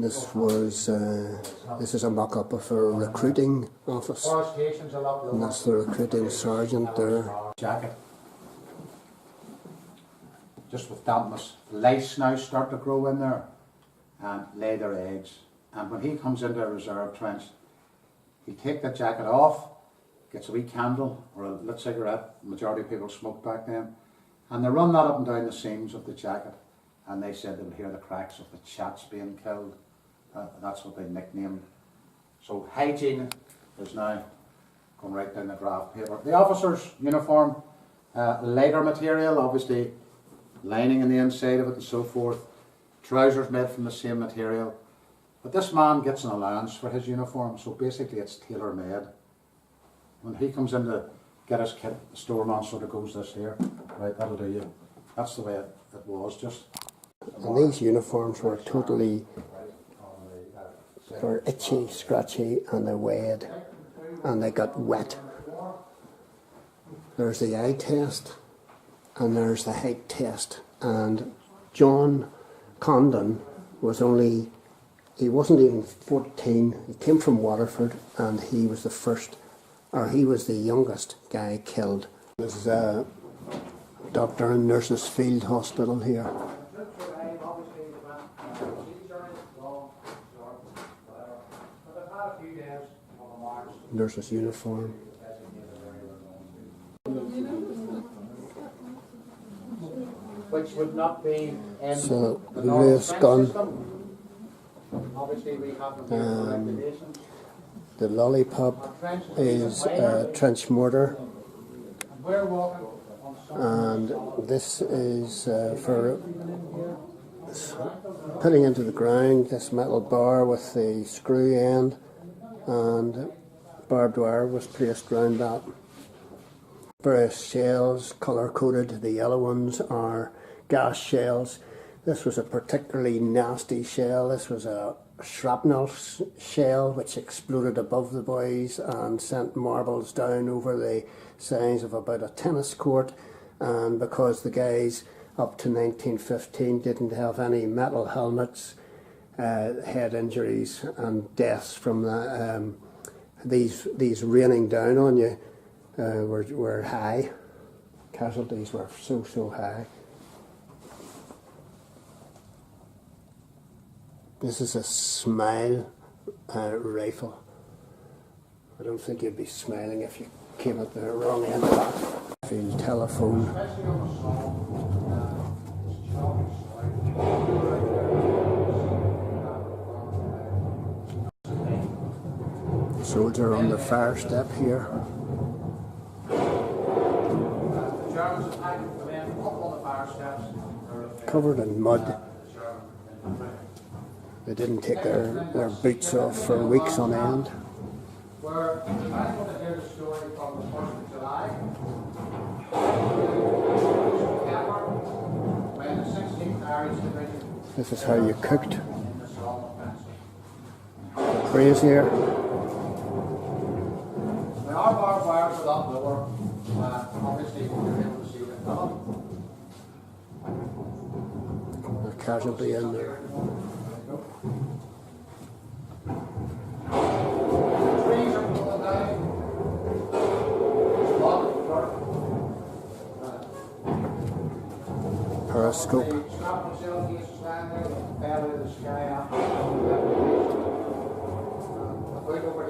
This is a mock-up of a recruiting office, and that's the recruiting sergeant there. Jacket. Just with dampness, lice now start to grow in there and lay their eggs. And when he comes into a reserve trench, he'll take the jacket off, gets a wee candle or a lit cigarette. The majority of people smoked back then, and they run that up and down the seams of the jacket, and they said they would hear the cracks of the chats being killed. That's what they nicknamed. So hygiene is now going right down the graph paper. The officer's uniform, lighter material, obviously lining in the inside of it and so forth. Trousers made from the same material. But this man gets an allowance for his uniform, so basically it's tailor-made. When he comes in to get his kit, the storeman sort of goes this here. Right, that'll do you. That's the way it was, just. And these uniforms were totally itchy, scratchy, and they weighed, and they got wet. There's the eye test, and there's the height test. And John Condon he wasn't even 14. He came from Waterford, and he was the youngest guy killed. This is a doctor and nurses field hospital here. Nurse's uniform. Which would not be in So the Lewis gun. system. Obviously we have the regulations. The lollipop is a trench mortar, We're walking on and this is for putting into the ground this metal bar with the screw end, and barbed wire was placed around that. Various shells, colour-coded. The yellow ones are gas shells. This was a particularly nasty shell. This was a shrapnel shell which exploded above the boys and sent marbles down over the size of about a tennis court. And because the guys up to 1915 didn't have any metal helmets, head injuries and deaths from these raining down on you were high. Casualties were so high. This is a Smile rifle. I don't think you'd be smiling if you came at the wrong end of that. Field telephone. Soldier on the fire step here. Covered in mud. They didn't take their boots off for weeks on end. Where I'm going to hear the story from the 1st of July. When the 16th Irish Division. This is how you cooked. Brazier. When our barbed wires were up lower, obviously we were able to see the film. A casualty in there. Trees are pulling down. Periscope. The shrapnel shell case is lying there, fell out of the sky after the over here.